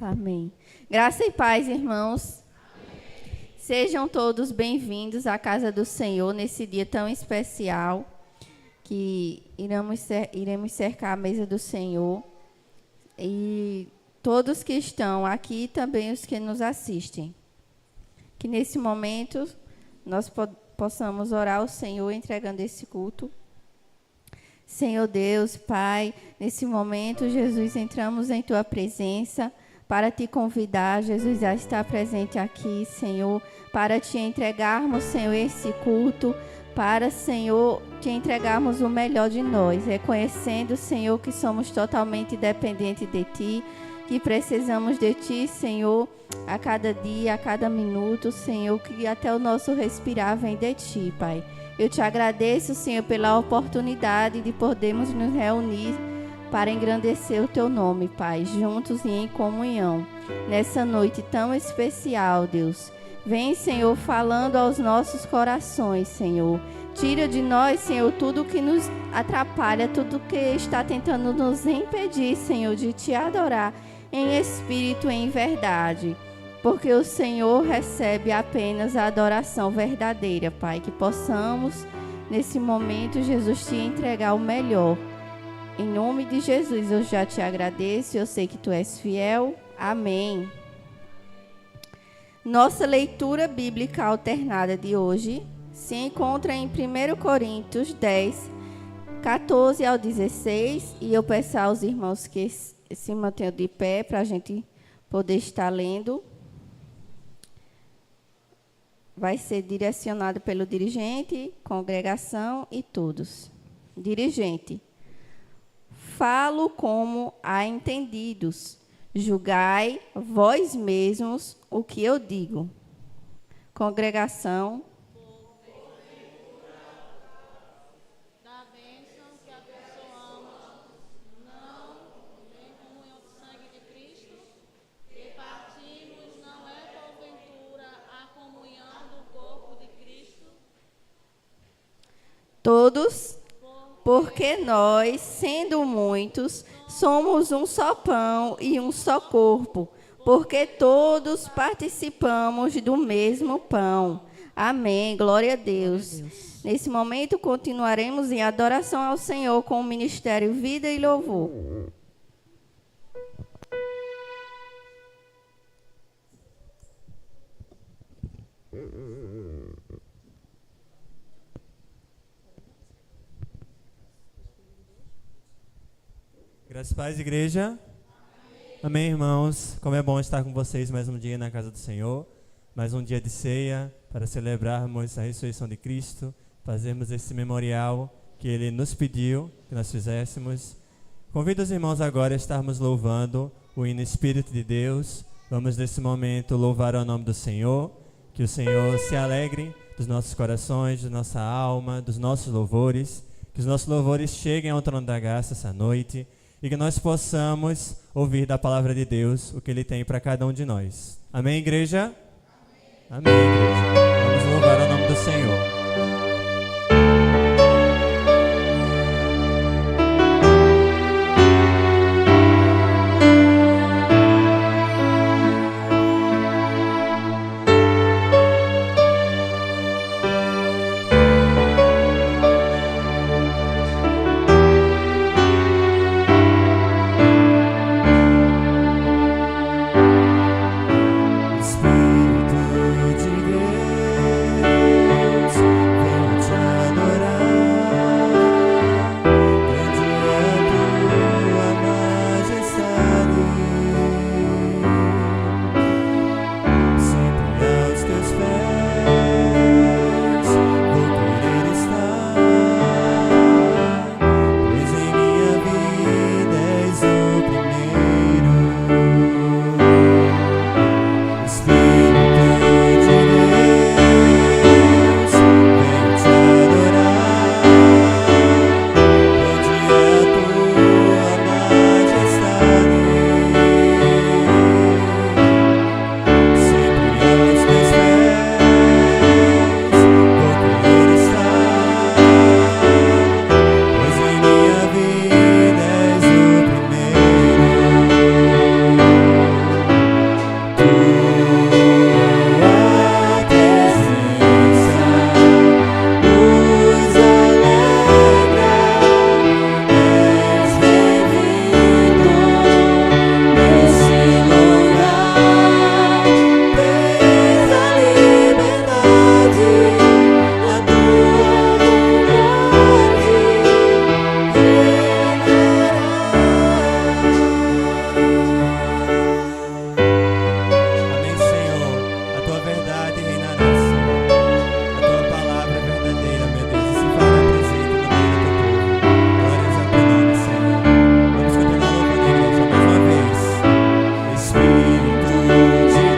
Amém. Graça e paz, irmãos. Amém. Sejam todos bem-vindos à casa do Senhor nesse dia tão especial que iremos cercar a mesa do Senhor. E todos que estão aqui, também os que nos assistem. Que nesse momento nós possamos orar ao Senhor entregando esse culto. Senhor Deus, Pai, nesse momento, Jesus, entramos em Tua presença para Te convidar, Jesus, a estar presente aqui, Senhor, para Te entregarmos, Senhor, esse culto, para, Senhor, Te entregarmos o melhor de nós, reconhecendo, Senhor, que somos totalmente dependentes de Ti, que precisamos de Ti, Senhor, a cada dia, a cada minuto, Senhor, que até o nosso respirar vem de Ti, Pai. Eu Te agradeço, Senhor, pela oportunidade de podermos nos reunir para engrandecer o Teu nome, Pai, juntos e em comunhão. Nessa noite tão especial, Deus. Vem, Senhor, falando aos nossos corações, Senhor. Tira de nós, Senhor, tudo que nos atrapalha, tudo que está tentando nos impedir, Senhor, de Te adorar em espírito e em verdade. Porque o Senhor recebe apenas a adoração verdadeira, Pai. Que possamos, nesse momento, Jesus, Te entregar o melhor. Em nome de Jesus, eu já Te agradeço. Eu sei que Tu és fiel. Amém. Nossa leitura bíblica alternada de hoje se encontra em 1 Coríntios 10, 14 ao 16. E eu peço aos irmãos que se mantenham de pé para a gente poder estar lendo. Vai ser direcionado pelo dirigente, congregação e todos. Dirigente. Falo como a entendidos. Julgai vós mesmos o que eu digo. Congregação. Da bênção que abençoamos, não em comunhão do sangue de Cristo, que partimos, não é porventura a comunhão do corpo de Cristo? Todos, porque nós, sendo muitos, somos um só pão e um só corpo, porque todos participamos do mesmo pão. Amém. Glória a Deus. Nesse momento, continuaremos em adoração ao Senhor com o ministério Vida e Louvor. Graças a paz, igreja. Amém, irmãos. Como é bom estar com vocês mais um dia na casa do Senhor. Mais um dia de ceia para celebrarmos a ressurreição de Cristo. Fazermos esse memorial que Ele nos pediu que nós fizéssemos. Convido os irmãos agora a estarmos louvando o hino Espírito de Deus. Vamos nesse momento louvar o nome do Senhor. Que o Senhor se alegre dos nossos corações, da nossa alma, dos nossos louvores. Que os nossos louvores cheguem ao trono da graça essa noite. E que nós possamos ouvir da palavra de Deus o que Ele tem para cada um de nós. Amém, igreja? Amém, igreja. Vamos louvar o nome do Senhor. Espírito de Deus, tua verdade reinará, Senhor. A tua palavra é verdadeira, meu Deus, e se fará presente no meio do teu povo. Glórias ao teu nome, Senhor. Vamos continuar louvando a igreja mais uma vez. Espírito de Deus, vem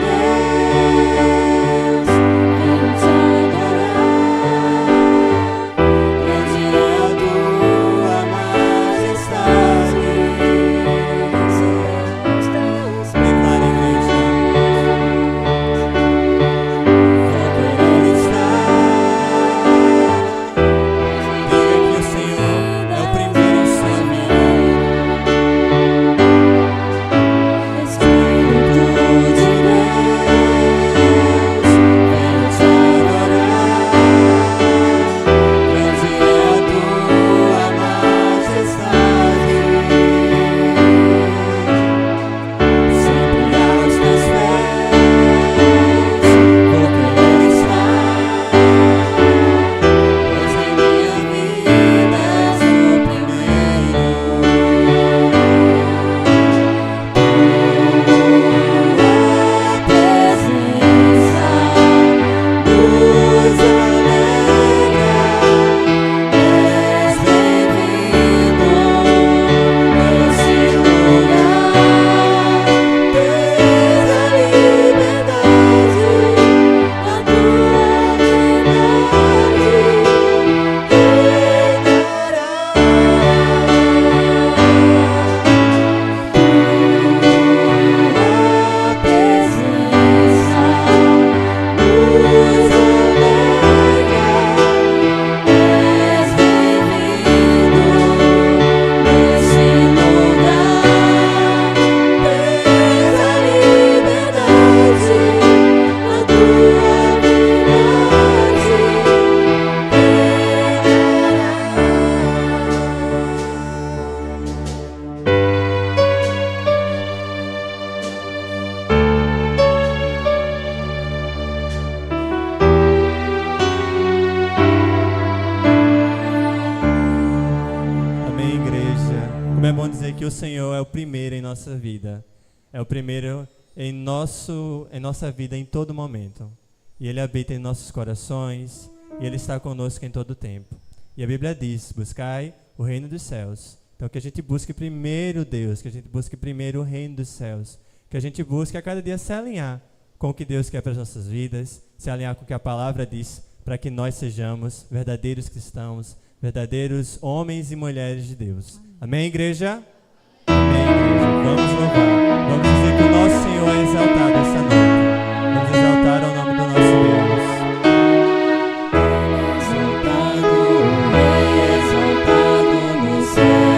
te que o Senhor é o primeiro em nossa vida. É o primeiro em nossa vida em todo momento. E Ele habita em nossos corações, e Ele está conosco em todo tempo. E a Bíblia diz, buscai o reino dos céus. Então que a gente busque primeiro Deus, que a gente busque primeiro o reino dos céus. Que a gente busque a cada dia se alinhar com o que Deus quer para as nossas vidas, se alinhar com o que a palavra diz, para que nós sejamos verdadeiros cristãos, verdadeiros homens e mulheres de Deus. Amém, igreja? Amém, igreja. Vamos louvar. Vamos dizer que o nosso Senhor é exaltado essa noite. Vamos exaltar o nome do nosso Deus. Yeah.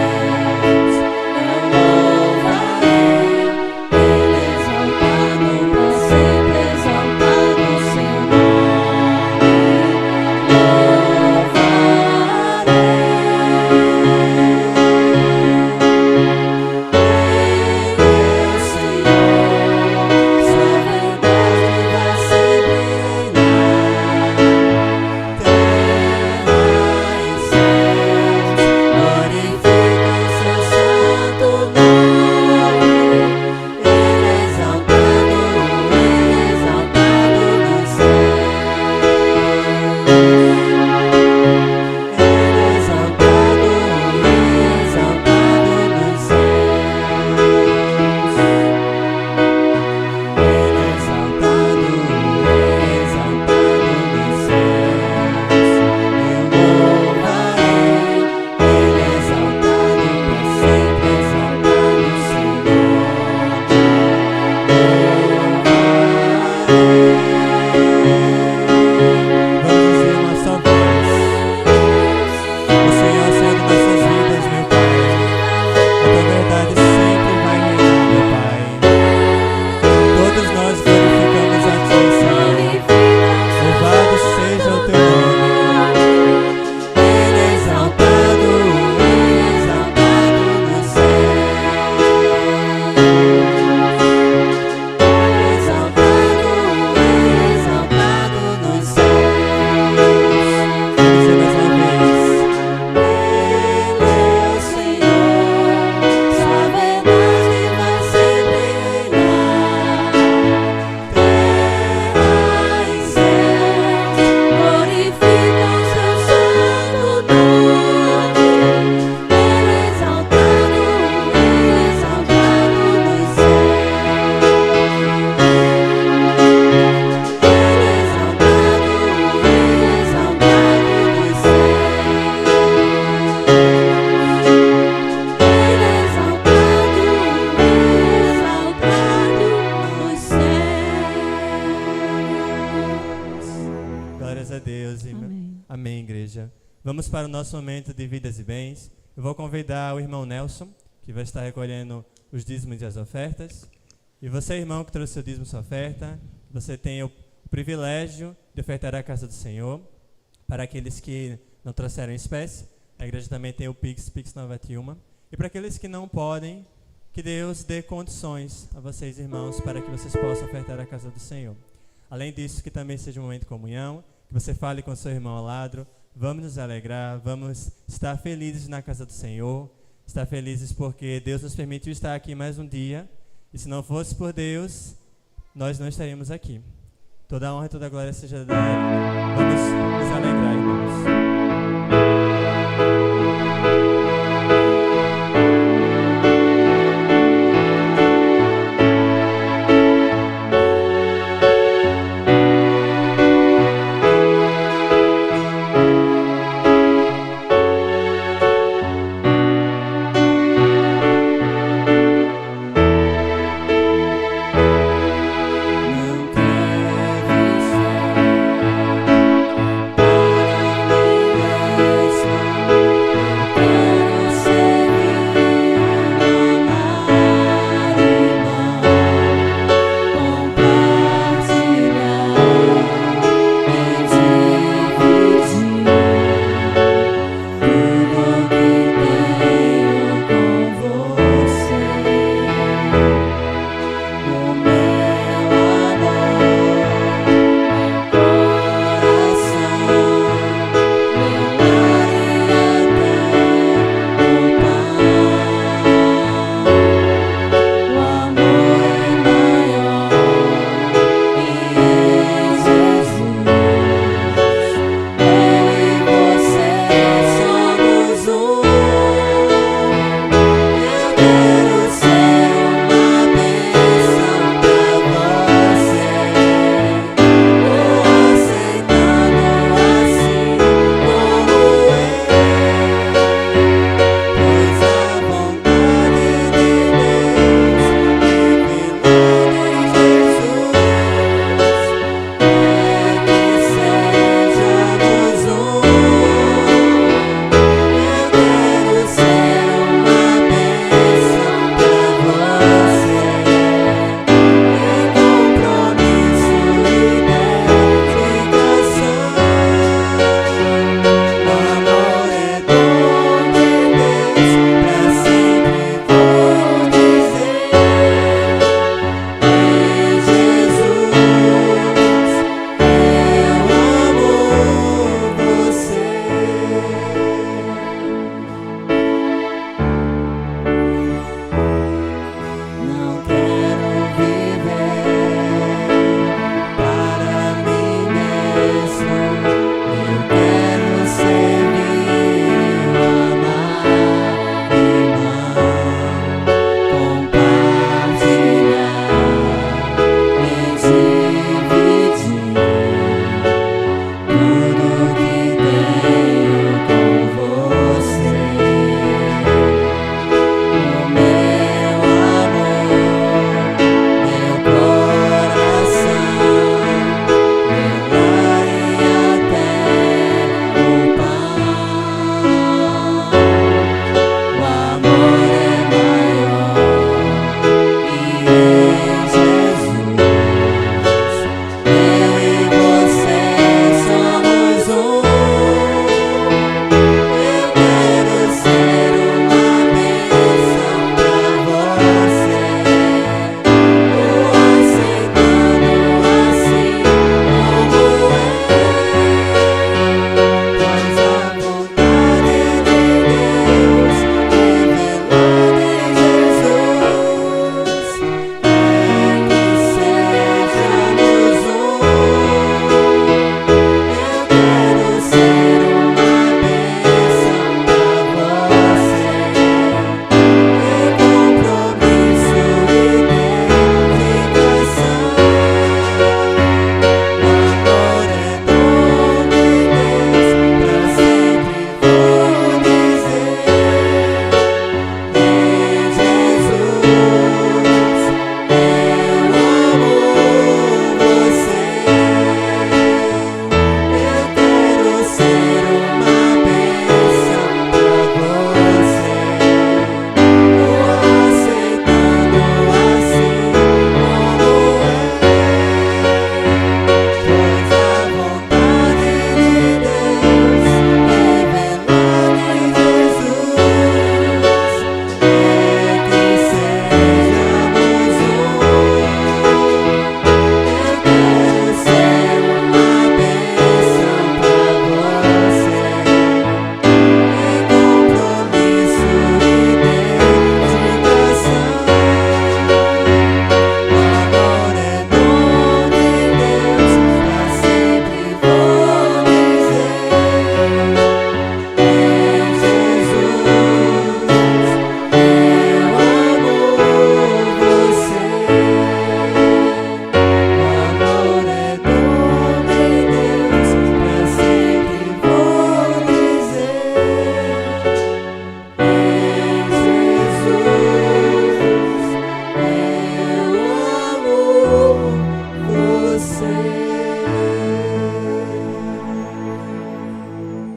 Amém, igreja. Vamos para o nosso momento de vidas e bens. Eu vou convidar o irmão Nelson, que vai estar recolhendo os dízimos e as ofertas. E você, irmão, que trouxe seu dízimo e sua oferta, você tem o privilégio de ofertar à casa do Senhor. Para aqueles que não trouxeram espécie, a igreja também tem o Pix 91. E para aqueles que não podem, que Deus dê condições a vocês, irmãos, para que vocês possam ofertar à casa do Senhor. Além disso, que também seja um momento de comunhão, que você fale com seu irmão ao lado. Vamos nos alegrar, vamos estar felizes na casa do Senhor, estar felizes porque Deus nos permitiu estar aqui mais um dia. E se não fosse por Deus, nós não estaríamos aqui. Toda a honra e toda a glória seja dada. Vamos nos alegrar, irmãos. Para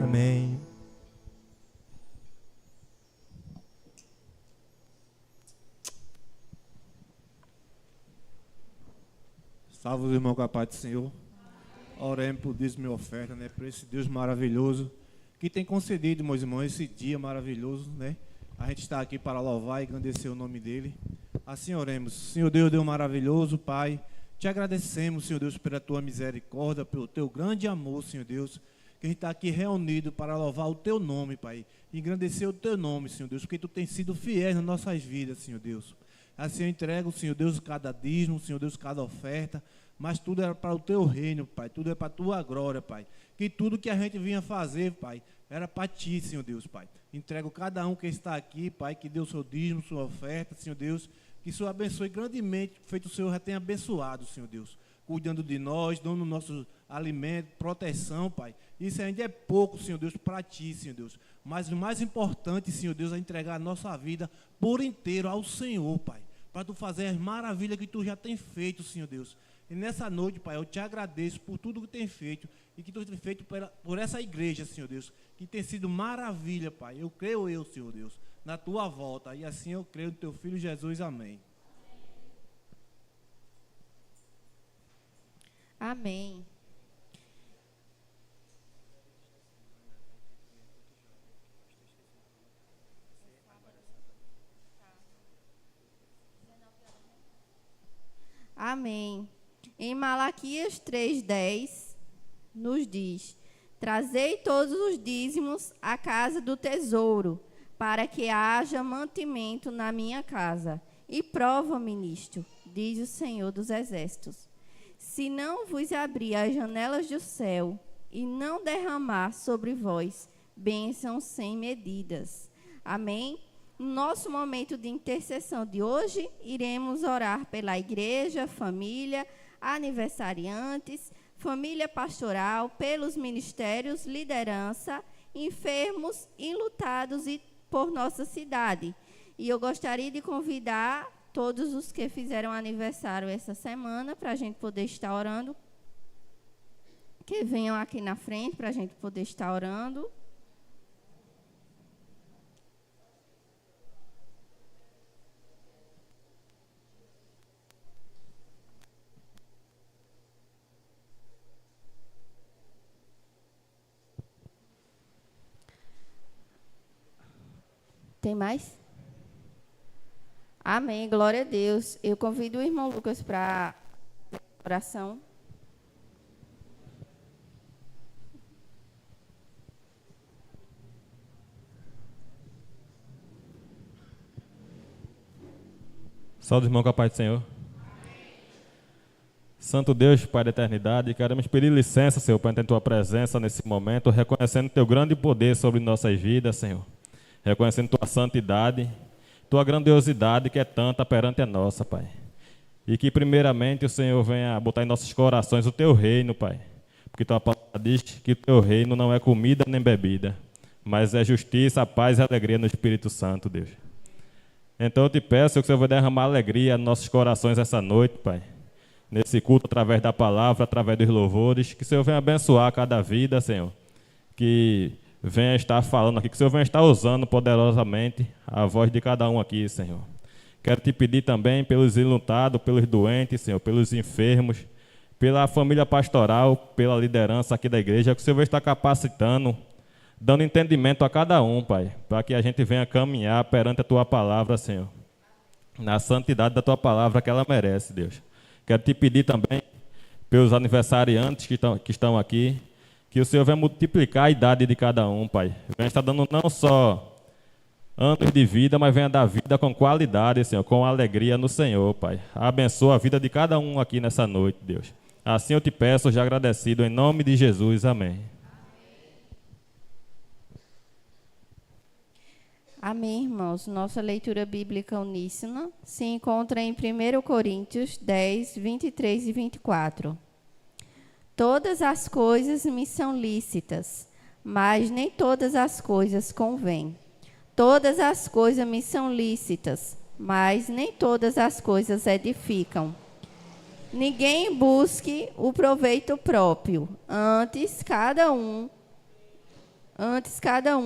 Amém. Salve os irmãos com a paz do Senhor. Oremos por dízimo e oferta, né? Por esse Deus maravilhoso que tem concedido, meus irmãos, esse dia maravilhoso, né? A gente está aqui para louvar e engrandecer o nome dele. Assim oremos. Senhor Deus maravilhoso, Pai, te agradecemos, Senhor Deus, pela tua misericórdia, pelo teu grande amor, Senhor Deus, que a gente está aqui reunido para louvar o teu nome, Pai, e engrandecer o teu nome, Senhor Deus, porque tu tens sido fiel nas nossas vidas, Senhor Deus. Assim eu entrego, Senhor Deus, cada dízimo, Senhor Deus, cada oferta, mas tudo é para o teu reino, Pai, tudo é para a tua glória, Pai. Que tudo que a gente vinha fazer, Pai, era para ti, Senhor Deus, Pai. Entrego cada um que está aqui, Pai, que deu seu dízimo, sua oferta, Senhor Deus, que o Senhor abençoe grandemente, feito o Senhor já tem abençoado, Senhor Deus, cuidando de nós, dando nosso alimento, proteção, Pai. Isso ainda é pouco, Senhor Deus, para ti, Senhor Deus. Mas o mais importante, Senhor Deus, é entregar a nossa vida por inteiro ao Senhor, Pai, para tu fazer as maravilhas que tu já tem feito, Senhor Deus. E nessa noite, Pai, eu te agradeço por tudo que tem feito e que tu tem feito por essa igreja, Senhor Deus, que tem sido maravilha, Pai. Eu creio, Senhor Deus, na tua volta, e assim eu creio no teu Filho Jesus, amém. Amém. Amém. Em Malaquias 3:10 nos diz: trazei todos os dízimos à casa do tesouro, para que haja mantimento na minha casa. E prova-me nisto, diz o Senhor dos Exércitos. Se não vos abrir as janelas do céu e não derramar sobre vós bênçãos sem medidas. Amém? No nosso momento de intercessão de hoje, iremos orar pela igreja, família, aniversariantes, família pastoral, pelos ministérios, liderança, enfermos, enlutados e por nossa cidade. E eu gostaria de convidar todos os que fizeram aniversário essa semana para a gente poder estar orando, que venham aqui na frente para a gente poder estar orando. Tem mais? Amém, glória a Deus. Eu convido o irmão Lucas para a oração. Saúde, irmão, com a paz do Senhor. Santo Deus, Pai da eternidade, queremos pedir licença, Senhor, para entrar em Tua presença nesse momento, reconhecendo Teu grande poder sobre nossas vidas, Senhor. Reconhecendo Tua santidade, Tua grandiosidade que é tanta perante a nossa, Pai. E que primeiramente o Senhor venha botar em nossos corações o Teu reino, Pai. Porque Tua palavra diz que o Teu reino não é comida nem bebida, mas é justiça, paz e alegria no Espírito Santo, Deus. Então eu te peço que o Senhor vai derramar alegria nos nossos corações essa noite, Pai. Nesse culto, através da palavra, através dos louvores, que o Senhor venha abençoar cada vida, Senhor. Que venha estar falando aqui, que o Senhor venha estar usando poderosamente a voz de cada um aqui, Senhor. Quero te pedir também pelos enlutados, pelos doentes, Senhor, pelos enfermos, pela família pastoral, pela liderança aqui da igreja, que o Senhor venha estar capacitando, dando entendimento a cada um, Pai, para que a gente venha caminhar perante a Tua palavra, Senhor, na santidade da Tua palavra que ela merece, Deus. Quero te pedir também pelos aniversariantes que estão aqui, que o Senhor venha multiplicar a idade de cada um, Pai. Venha estar dando não só anos de vida, mas venha dar vida com qualidade, Senhor, com alegria no Senhor, Pai. Abençoa a vida de cada um aqui nessa noite, Deus. Assim eu te peço, já agradecido, em nome de Jesus. Amém. Amém, irmãos. Nossa leitura bíblica uníssona se encontra em 1 Coríntios 10, 23 e 24. Todas as coisas me são lícitas, mas nem todas as coisas convêm. Todas as coisas me são lícitas, mas nem todas as coisas edificam. Ninguém busque o proveito próprio, antes cada um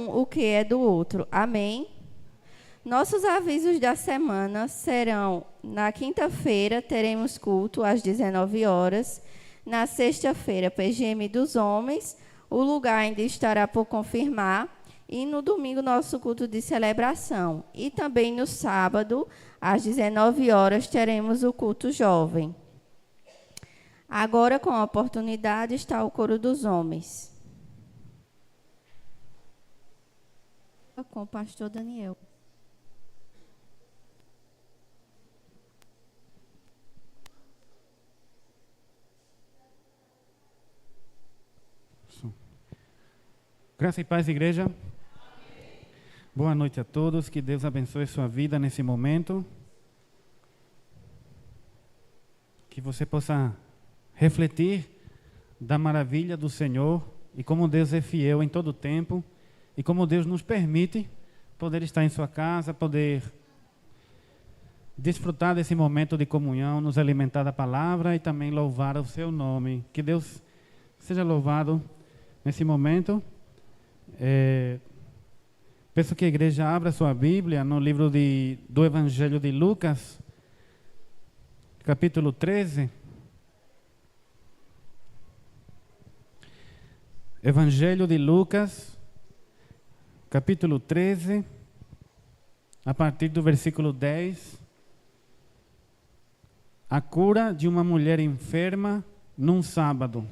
o que é do outro. Amém? Nossos avisos da semana serão: na quinta-feira teremos culto às 19 horas, na sexta-feira PGM dos homens, o lugar ainda estará por confirmar, e no domingo nosso culto de celebração. E também no sábado, às 19 horas, teremos o culto jovem. Agora, com a oportunidade, está o coro dos homens. Com o pastor Daniel. Graça e paz, igreja. Amém. Boa noite a todos. Que Deus abençoe sua vida nesse momento. Que você possa refletir da maravilha do Senhor e como Deus é fiel em todo o tempo e como Deus nos permite poder estar em sua casa, poder desfrutar desse momento de comunhão, nos alimentar da palavra e também louvar o seu nome. Que Deus seja louvado nesse momento. Peço que a igreja abra sua Bíblia no livro do Evangelho de Lucas, capítulo 13. Evangelho de Lucas, capítulo 13, a partir do versículo 10. A cura de uma mulher enferma num sábado.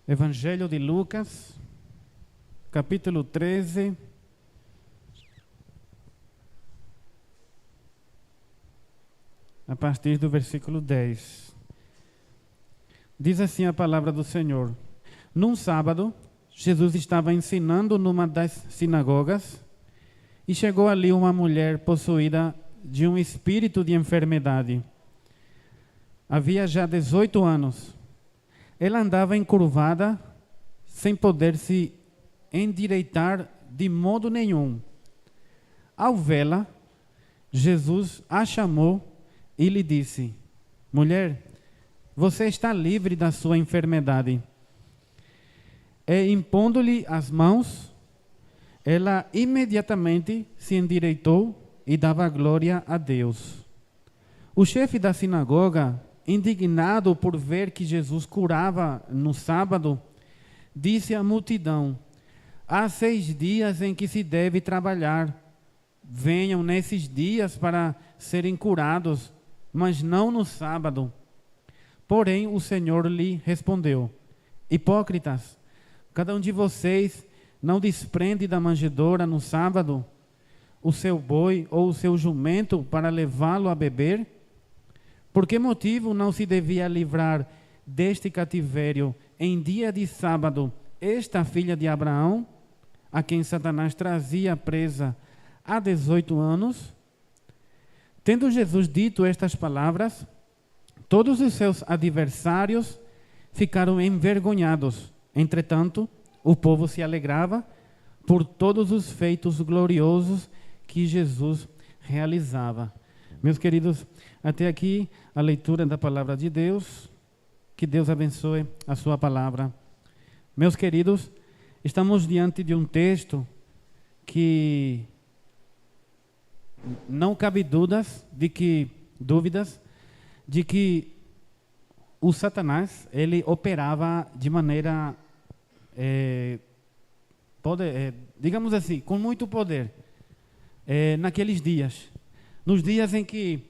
Evangelho de Lucas, capítulo 13, a partir do versículo 10. Diz assim a palavra do Senhor: Num sábado, Jesus estava ensinando numa das sinagogas e chegou ali uma mulher possuída de um espírito de enfermidade. Havia já 18 anos. Ela andava encurvada, sem poder se endireitar de modo nenhum. Ao vê-la, Jesus a chamou e lhe disse: Mulher, você está livre da sua enfermidade. E impondo-lhe as mãos, ela imediatamente se endireitou e dava glória a Deus. O chefe da sinagoga, indignado por ver que Jesus curava no sábado, disse à multidão: Há 6 dias em que se deve trabalhar. Venham nesses dias para serem curados, mas não no sábado. Porém, o Senhor lhe respondeu: Hipócritas, cada um de vocês não desprende da manjedoura no sábado o seu boi ou o seu jumento para levá-lo a beber? Por que motivo não se devia livrar deste cativério em dia de sábado esta filha de Abraão, a quem Satanás trazia presa há 18 anos? Tendo Jesus dito estas palavras, todos os seus adversários ficaram envergonhados. Entretanto, o povo se alegrava por todos os feitos gloriosos que Jesus realizava. Meus queridos, até aqui a leitura da palavra de Deus. Que Deus abençoe a sua palavra. Meus queridos, estamos diante de um texto que não cabe dúvidas de que o Satanás, ele operava de maneira, digamos assim, com muito poder, naqueles dias. Nos dias em que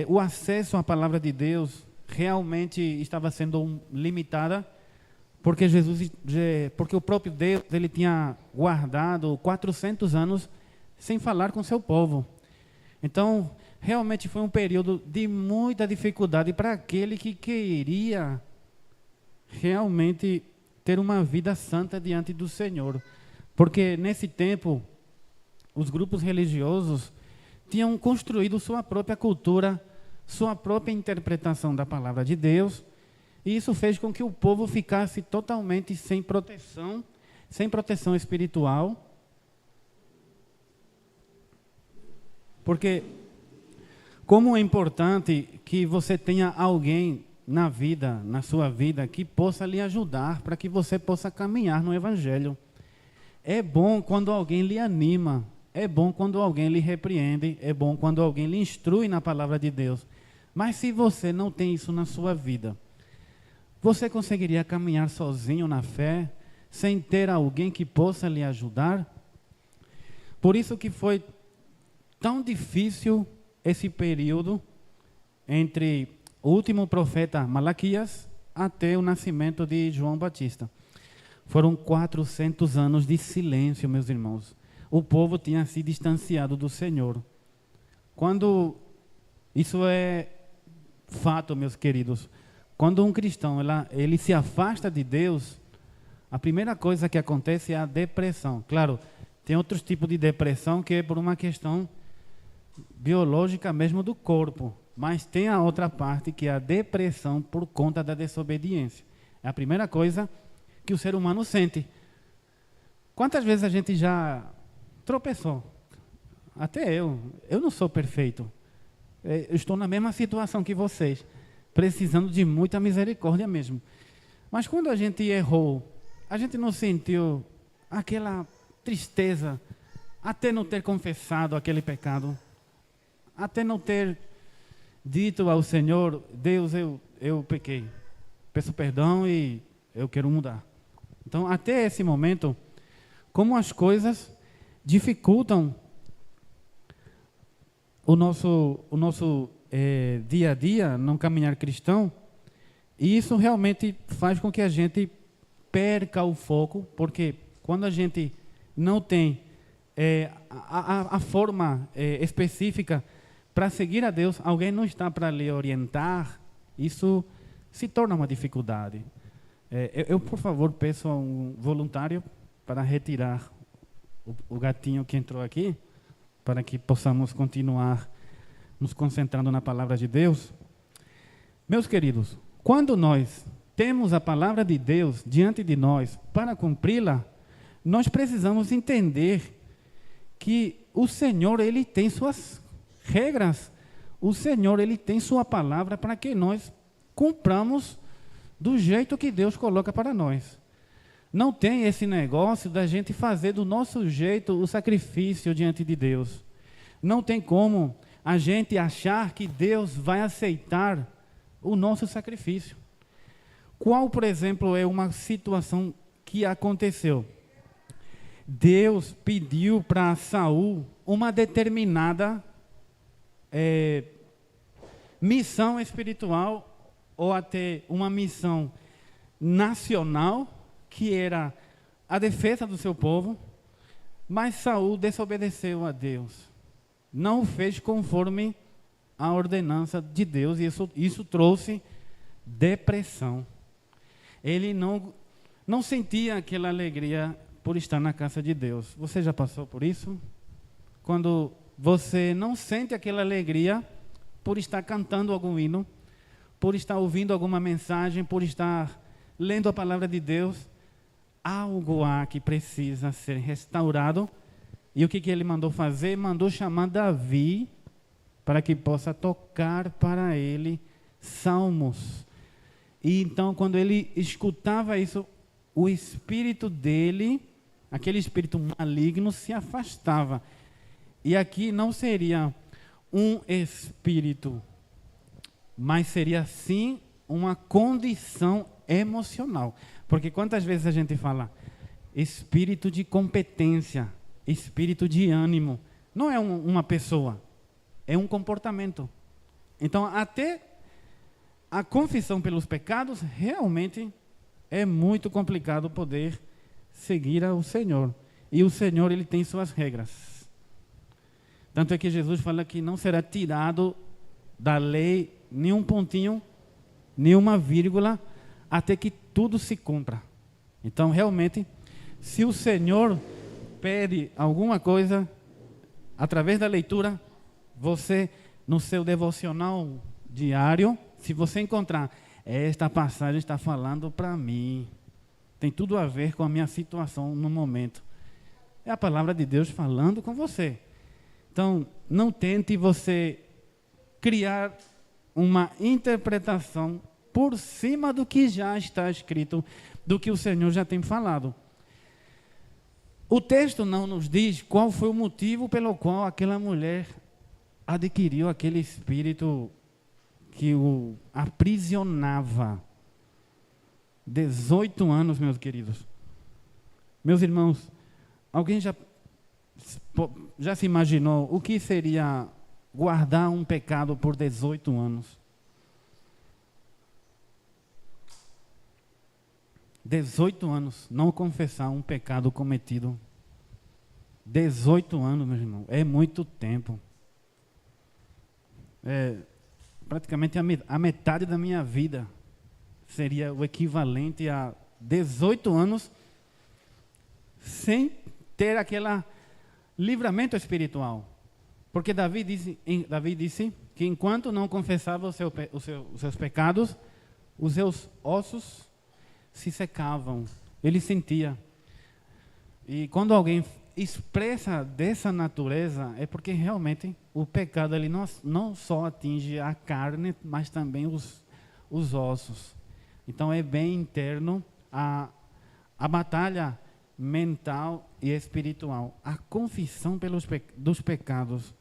o acesso à palavra de Deus realmente estava sendo limitada, porque porque o próprio Deus, ele tinha guardado 400 anos sem falar com seu povo. Então, realmente foi um período de muita dificuldade para aquele que queria realmente ter uma vida santa diante do Senhor. Porque nesse tempo, os grupos religiosos tinham construído sua própria cultura, sua própria interpretação da palavra de Deus, e isso fez com que o povo ficasse totalmente sem proteção espiritual. Como é importante que você tenha alguém na vida, na sua vida, que possa lhe ajudar para que você possa caminhar no Evangelho. É bom quando alguém lhe anima, é bom quando alguém lhe repreende, é bom quando alguém lhe instrui na palavra de Deus. Mas se você não tem isso na sua vida, você conseguiria caminhar sozinho na fé, sem ter alguém que possa lhe ajudar? Por isso que foi tão difícil esse período entre o último profeta Malaquias até o nascimento de João Batista. Foram 400 anos de silêncio, meus irmãos. O povo tinha se distanciado do Senhor. Quando isso é fato, meus queridos, quando um cristão ele se afasta de Deus, a primeira coisa que acontece é a depressão. Claro, tem outros tipos de depressão que é por uma questão biológica mesmo do corpo, mas tem a outra parte que é a depressão por conta da desobediência. É a primeira coisa que o ser humano sente. Quantas vezes a gente já tropeçou? Até eu não sou perfeito. Eu estou na mesma situação que vocês, precisando de muita misericórdia mesmo. Mas quando a gente errou, a gente não sentiu aquela tristeza até não ter confessado aquele pecado, até não ter dito ao Senhor: Deus, eu pequei, peço perdão e eu quero mudar. Então, até esse momento, como as coisas dificultam o nosso dia a dia no caminhar cristão, e isso realmente faz com que a gente perca o foco, porque quando a gente não tem a forma específica para seguir a Deus, alguém não está para lhe orientar, isso se torna uma dificuldade. Eu, por favor, peço a um voluntário para retirar o gatinho que entrou aqui, para que possamos continuar nos concentrando na palavra de Deus. Meus queridos, quando nós temos a palavra de Deus diante de nós para cumpri-la, nós precisamos entender que o Senhor, Ele tem suas regras. O Senhor, Ele tem sua palavra para que nós cumpramos do jeito que Deus coloca para nós. Não tem esse negócio da gente fazer do nosso jeito o sacrifício diante de Deus. Não tem como a gente achar que Deus vai aceitar o nosso sacrifício. Qual, por exemplo, é uma situação que aconteceu? Deus pediu para Saul uma determinada missão espiritual, ou até uma missão nacional, que era a defesa do seu povo, mas Saul desobedeceu a Deus. Não fez conforme a ordenança de Deus, e isso trouxe depressão. Ele não sentia aquela alegria por estar na casa de Deus. Você já passou por isso? Quando você não sente aquela alegria por estar cantando algum hino, por estar ouvindo alguma mensagem, por estar lendo a palavra de Deus, algo há que precisa ser restaurado. E o que ele mandou fazer? Mandou chamar Davi para que possa tocar para ele salmos. E então, quando ele escutava isso, o espírito dele, aquele espírito maligno, se afastava. E aqui não seria um espírito, mas seria sim uma condição emocional. Porque quantas vezes a gente fala espírito de competência, espírito de ânimo, não é uma pessoa, é um comportamento. Então, até a confissão pelos pecados, realmente é muito complicado poder seguir ao Senhor. E o Senhor, Ele tem suas regras. Tanto é que Jesus fala que não será tirado da lei nenhum pontinho, nenhuma vírgula, até que tudo se cumpra. Então, realmente, se o Senhor pede alguma coisa, através da leitura, você, no seu devocional diário, se você encontrar, esta passagem está falando para mim, tem tudo a ver com a minha situação no momento. É a palavra de Deus falando com você. Então, não tente você criar uma interpretação por cima do que já está escrito, do que o Senhor já tem falado. O texto não nos diz qual foi o motivo pelo qual aquela mulher adquiriu aquele espírito que o aprisionava. 18 anos, meus queridos. Meus irmãos, alguém já se imaginou o que seria guardar um pecado por 18 anos? 18 anos, não confessar um pecado cometido. 18 anos, meu irmão, é muito tempo. É praticamente a metade da minha vida seria o equivalente a 18 anos sem ter aquele livramento espiritual. Porque Davi disse que enquanto não confessava os seus pecados, os seus ossos se secavam. Ele sentia. E quando alguém expressa dessa natureza, é porque realmente o pecado ele não só atinge a carne, mas também os ossos. Então é bem interno a batalha mental e espiritual. A confissão dos pecados.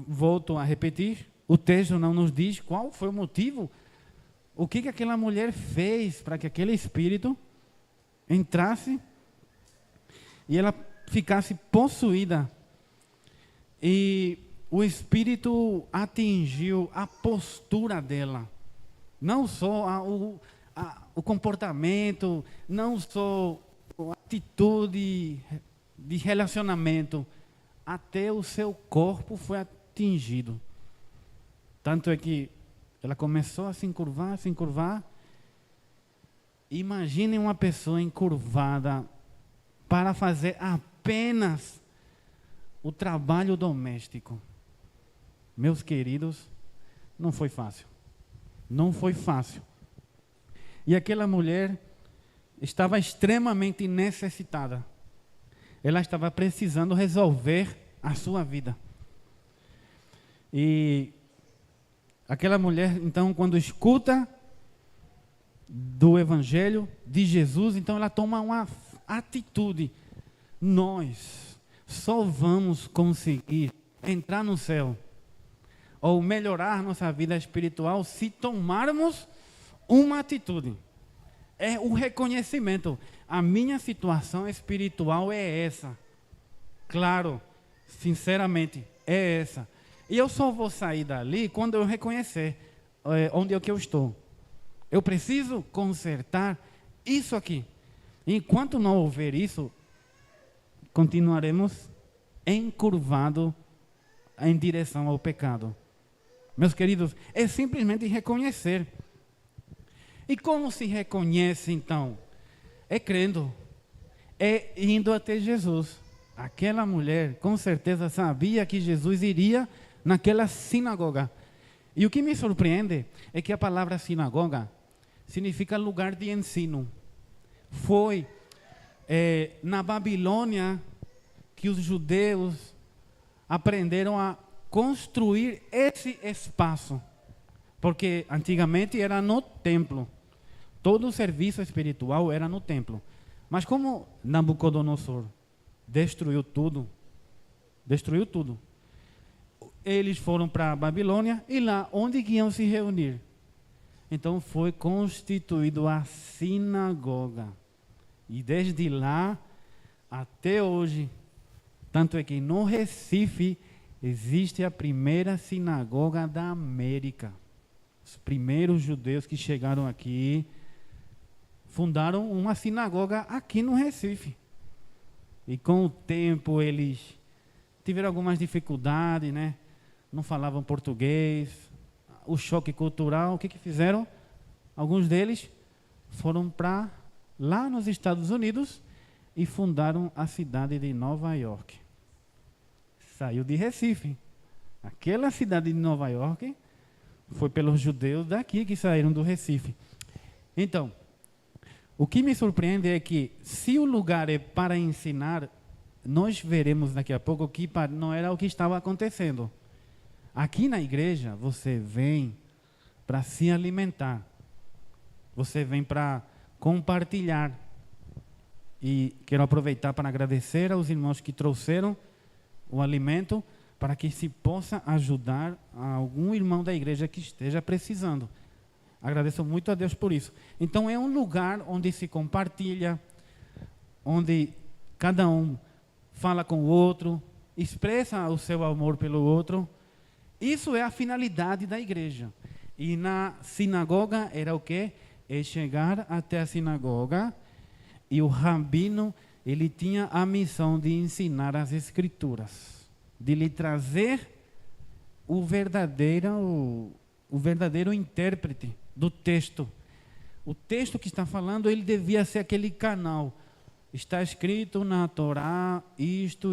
Volto a repetir, o texto não nos diz qual foi o motivo, o que aquela mulher fez para que aquele espírito entrasse e ela ficasse possuída. E o espírito atingiu a postura dela, não só o comportamento, não só a atitude de relacionamento, até o seu corpo foi atingido. Tanto é que ela começou a se encurvar. Imaginem uma pessoa encurvada para fazer apenas o trabalho doméstico. Meus queridos, não foi fácil. Não foi fácil. E aquela mulher estava extremamente necessitada. Ela estava precisando resolver a sua vida. E aquela mulher, então, quando escuta do Evangelho de Jesus, então ela toma uma atitude. Nós só vamos conseguir entrar no céu ou melhorar nossa vida espiritual se tomarmos uma atitude. É o reconhecimento. A minha situação espiritual é essa. Claro, sinceramente, é essa. E eu só vou sair dali quando eu reconhecer onde é que eu estou. Eu preciso consertar isso aqui. Enquanto não houver isso, continuaremos encurvados em direção ao pecado. Meus queridos, é simplesmente reconhecer. E como se reconhece, então? É crendo. É indo até Jesus. Aquela mulher, com certeza, sabia que Jesus iria naquela sinagoga. E o que me surpreende é que a palavra sinagoga significa lugar de ensino. Foi na Babilônia que os judeus aprenderam a construir esse espaço. Porque antigamente era no templo. Todo o serviço espiritual era no templo. Mas como Nabucodonosor destruiu tudo, eles foram para a Babilônia e lá onde iam se reunir? Então foi constituído a sinagoga. E desde lá até hoje, tanto é que no Recife existe a primeira sinagoga da América. Os primeiros judeus que chegaram aqui fundaram uma sinagoga aqui no Recife. E com o tempo eles tiveram algumas dificuldades, né? Não falavam português, o choque cultural, o que fizeram? Alguns deles foram para lá nos Estados Unidos e fundaram a cidade de Nova York. Saiu de Recife. Aquela cidade de Nova York foi pelos judeus daqui que saíram do Recife. Então, o que me surpreende é que se o lugar é para ensinar, nós veremos daqui a pouco que não era o que estava acontecendo. Aqui na igreja, você vem para se alimentar. Você vem para compartilhar. E quero aproveitar para agradecer aos irmãos que trouxeram o alimento para que se possa ajudar a algum irmão da igreja que esteja precisando. Agradeço muito a Deus por isso. Então é um lugar onde se compartilha, onde cada um fala com o outro, expressa o seu amor pelo outro. Isso é a finalidade da igreja. E na sinagoga era o quê? É chegar até a sinagoga e o rabino, ele tinha a missão de ensinar as escrituras, de lhe trazer o verdadeiro intérprete do texto. O texto que está falando, ele devia ser aquele canal. Está escrito na Torá isto.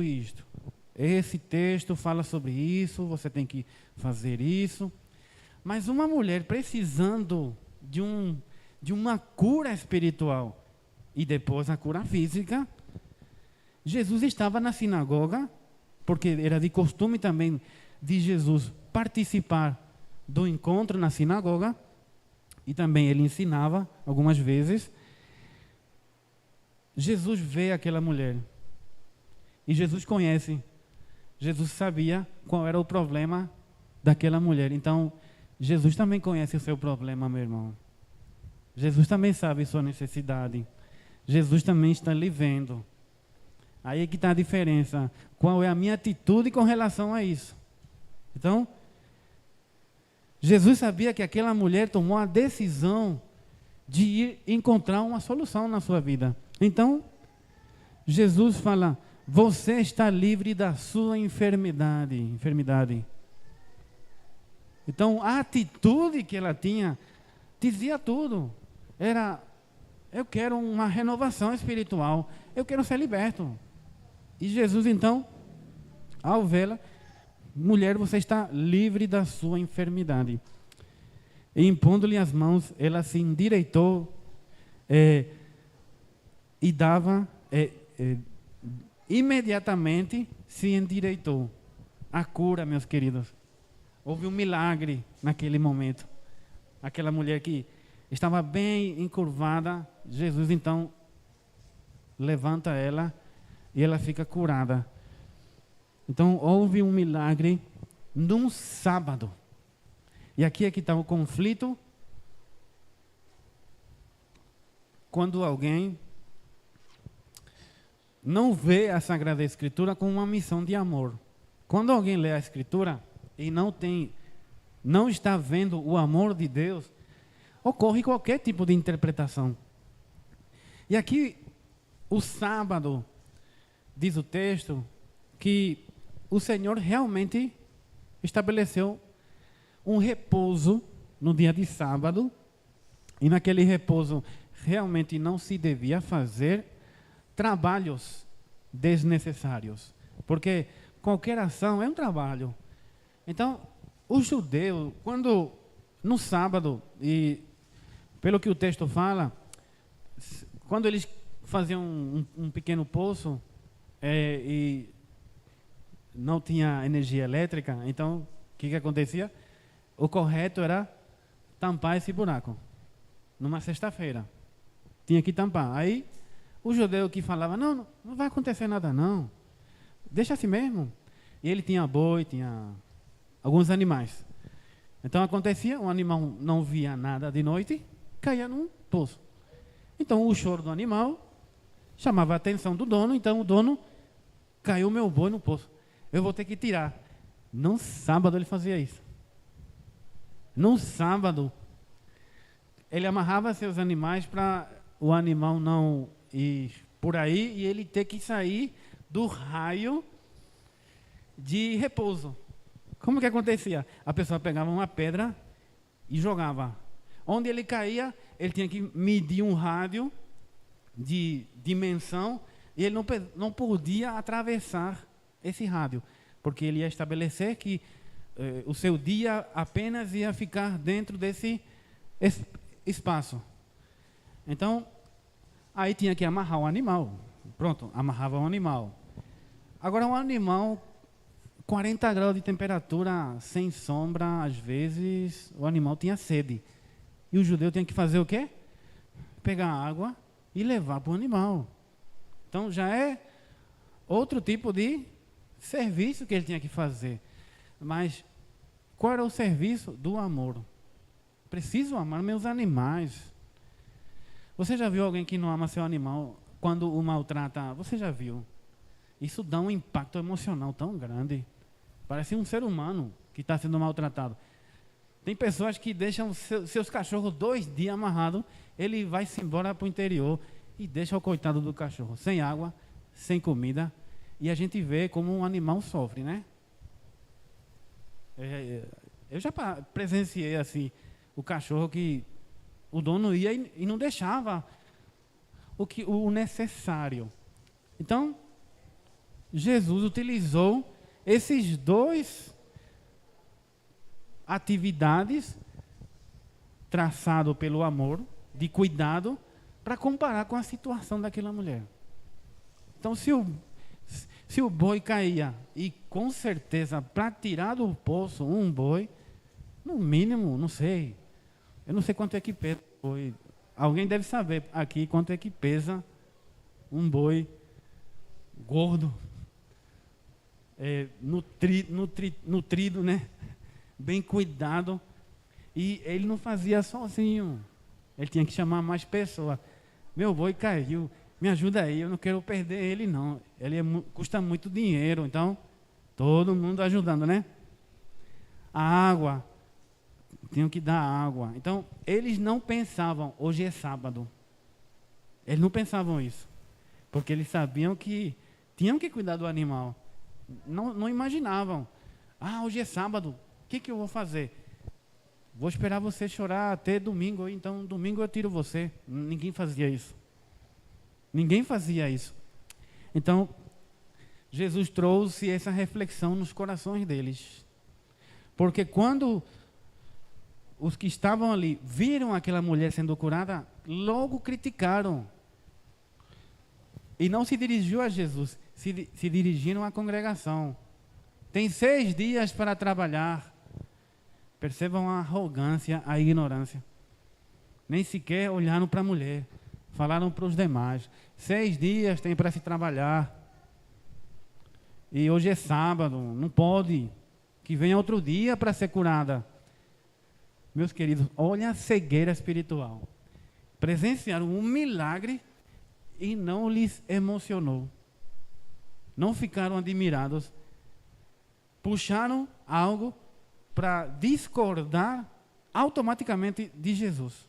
Esse texto fala sobre isso, você tem que fazer isso. Mas uma mulher precisando de uma cura espiritual e depois a cura física, Jesus estava na sinagoga, porque era de costume também de Jesus participar do encontro na sinagoga, e também ele ensinava algumas vezes. Jesus vê aquela mulher, e Jesus conhece, Jesus sabia qual era o problema daquela mulher. Então, Jesus também conhece o seu problema, meu irmão. Jesus também sabe sua necessidade. Jesus também está lhe vendo. Aí é que está a diferença. Qual é a minha atitude com relação a isso? Então, Jesus sabia que aquela mulher tomou a decisão de ir encontrar uma solução na sua vida. Então, Jesus fala: você está livre da sua enfermidade. Então, a atitude que ela tinha dizia tudo. Era: eu quero uma renovação espiritual, eu quero ser liberto. E Jesus, então, ao vê-la: mulher, você está livre da sua enfermidade. E impondo-lhe as mãos, ela se endireitou e dava, imediatamente se endireitou. A cura, meus queridos. Houve um milagre naquele momento. Aquela mulher que estava bem encurvada, Jesus então levanta ela e ela fica curada. Então houve um milagre num sábado. E aqui é que está o conflito. Quando alguém não vê a Sagrada Escritura como uma missão de amor. Quando alguém lê a Escritura e não está vendo o amor de Deus, ocorre qualquer tipo de interpretação. E aqui, o sábado, diz o texto, que o Senhor realmente estabeleceu um repouso no dia de sábado, e naquele repouso realmente não se devia fazer trabalhos desnecessários, porque qualquer ação é um trabalho. Então, o judeu, quando no sábado, e pelo que o texto fala, quando eles faziam um pequeno poço e não tinha energia elétrica, então o que acontecia? O correto era tampar esse buraco. Numa sexta-feira, tinha que tampar. Aí o judeu que falava: não vai acontecer nada não, deixa assim mesmo. E ele tinha boi, tinha alguns animais. Então acontecia, o animal não via nada de noite, caía num poço. Então o choro do animal chamava a atenção do dono, então o dono: caiu meu boi no poço, eu vou ter que tirar. No sábado ele fazia isso. No sábado, ele amarrava seus animais para o animal não ir por aí e ele ter que sair do raio de repouso. Como que acontecia? A pessoa pegava uma pedra e jogava. Onde ele caía, ele tinha que medir um rádio de dimensão e ele não podia atravessar esse rádio, porque ele ia estabelecer que o seu dia apenas ia ficar dentro desse espaço. Então, aí tinha que amarrar o animal. Pronto, amarrava o animal. Agora, um animal, 40 graus de temperatura, sem sombra, às vezes, o animal tinha sede. E o judeu tinha que fazer o quê? Pegar água e levar para o animal. Então, já é outro tipo de serviço que ele tinha que fazer. Mas, qual era o serviço? Do amor. Preciso amar meus animais. Você já viu alguém que não ama seu animal quando o maltrata? Você já viu? Isso dá um impacto emocional tão grande. Parece um ser humano que está sendo maltratado. Tem pessoas que deixam seus cachorros 2 dias amarrados, ele vai-se embora para o interior e deixa o coitado do cachorro sem água, sem comida, e a gente vê como um animal sofre, né? Eu já presenciei assim, o cachorro que o dono ia e não deixava o necessário. Então, Jesus utilizou esses 2 atividades traçado pelo amor, de cuidado, para comparar com a situação daquela mulher. Então, se o boi caía, e com certeza, para tirar do poço um boi, no mínimo, não sei, eu não sei quanto é que pesa um boi. Alguém deve saber aqui quanto é que pesa um boi gordo, nutrido, né? Bem cuidado. E ele não fazia sozinho. Ele tinha que chamar mais pessoas. Meu boi caiu, me ajuda aí, eu não quero perder ele não. Ele custa muito dinheiro, então todo mundo ajudando, né? A água, tinham que dar água. Então, eles não pensavam, hoje é sábado. Eles não pensavam isso. Porque eles sabiam que tinham que cuidar do animal. Não imaginavam. Hoje é sábado, o que eu vou fazer? Vou esperar você chorar até domingo, então domingo eu tiro você. Ninguém fazia isso. Ninguém fazia isso. Então, Jesus trouxe essa reflexão nos corações deles. Porque quando os que estavam ali viram aquela mulher sendo curada, logo criticaram. E não se dirigiu a Jesus, se dirigiram à congregação. Tem 6 dias para trabalhar. Percebam a arrogância, a ignorância. Nem sequer olharam para a mulher. Falaram para os demais. 6 dias tem para se trabalhar. E hoje é sábado, não pode. Que venha outro dia para ser curada. Meus queridos, olha a cegueira espiritual. Presenciaram um milagre e não lhes emocionou. Não ficaram admirados. Puxaram algo para discordar automaticamente de Jesus.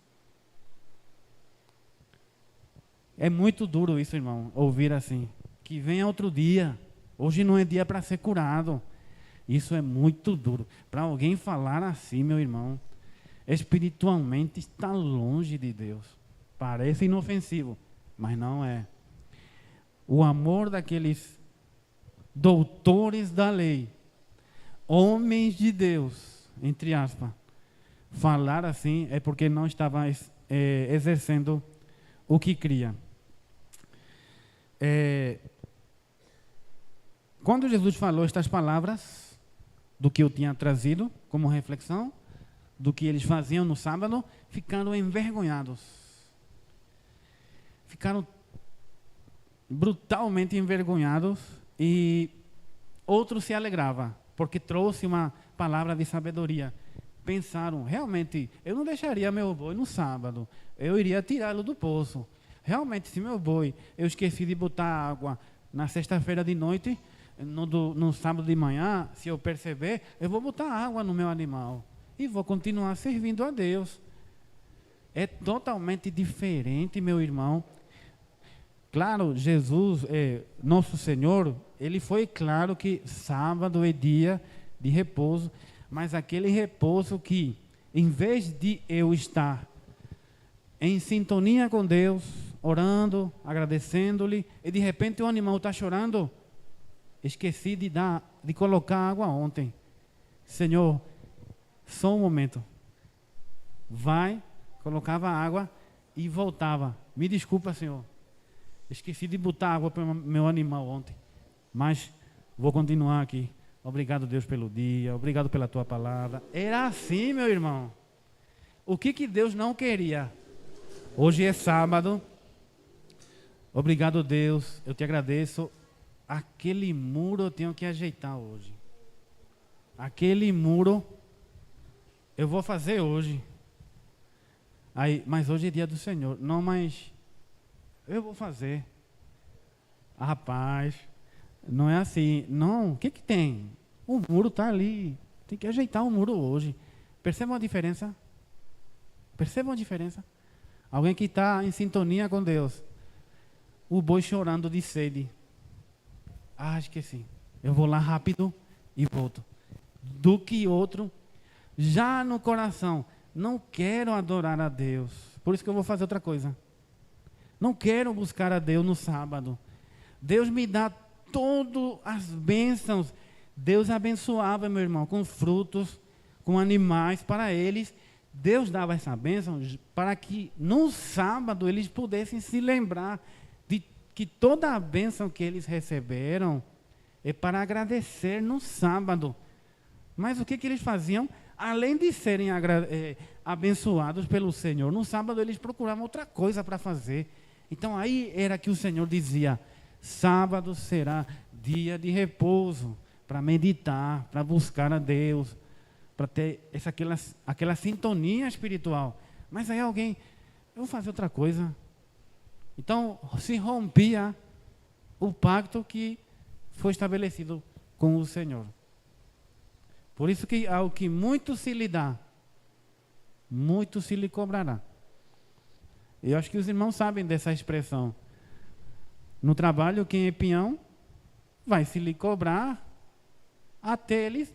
É muito duro isso, irmão, ouvir assim. Que venha outro dia. Hoje não é dia para ser curado. Isso é muito duro. Para alguém falar assim, meu irmão, espiritualmente está longe de Deus. Parece inofensivo, mas não é. O amor daqueles doutores da lei, homens de Deus, entre aspas, falar assim é porque não estava exercendo o que cria. Quando Jesus falou estas palavras, do que eu tinha trazido como reflexão, do que eles faziam no sábado, ficaram envergonhados. Ficaram brutalmente envergonhados e outro se alegrava, porque trouxe uma palavra de sabedoria. Pensaram, realmente, eu não deixaria meu boi no sábado, eu iria tirá-lo do poço. Realmente, se meu boi, eu esqueci de botar água na sexta-feira de noite, no sábado de manhã, se eu perceber, eu vou botar água no meu animal e vou continuar servindo a Deus. É totalmente diferente, meu irmão. Claro, Jesus, nosso Senhor, ele foi claro que sábado é dia de repouso, mas aquele repouso que, em vez de eu estar em sintonia com Deus, orando, agradecendo-lhe, e de repente o animal está chorando, esqueci de colocar água ontem. Senhor, só um momento. Vai, colocava água e voltava. Me desculpa, Senhor. Esqueci de botar água para o meu animal ontem. Mas Vou continuar aqui. Obrigado, Deus, pelo dia. Obrigado pela tua palavra. Era assim, meu irmão. O que Deus não queria? Hoje é sábado. Obrigado, Deus. Eu te agradeço. Aquele muro eu tenho que ajeitar hoje. Aquele muro eu vou fazer hoje. Aí, mas hoje é dia do Senhor. Não, mas eu vou fazer. Rapaz, não é assim. Não, o que tem? O muro está ali. Tem que ajeitar o muro hoje. Percebam a diferença? Percebam a diferença? Alguém que está em sintonia com Deus. O boi chorando de sede. Esqueci. Eu vou lá rápido e volto. Do que outro, já no coração, não quero adorar a Deus. Por isso que eu vou fazer outra coisa. Não quero buscar a Deus no sábado. Deus me dá todas as bênçãos. Deus abençoava, meu irmão, com frutos, com animais para eles. Deus dava essa bênção para que no sábado eles pudessem se lembrar de que toda a bênção que eles receberam é para agradecer no sábado. Mas o que eles faziam? Além de serem abençoados pelo Senhor, no sábado eles procuravam outra coisa para fazer. Então aí era que o Senhor dizia: sábado será dia de repouso, para meditar, para buscar a Deus, para ter aquela sintonia espiritual. Mas aí alguém, eu vou fazer outra coisa. Então se rompia o pacto que foi estabelecido com o Senhor. Por isso que ao que muito se lhe dá, muito se lhe cobrará. Eu acho que os irmãos sabem dessa expressão. No trabalho, quem é peão vai se lhe cobrar até ele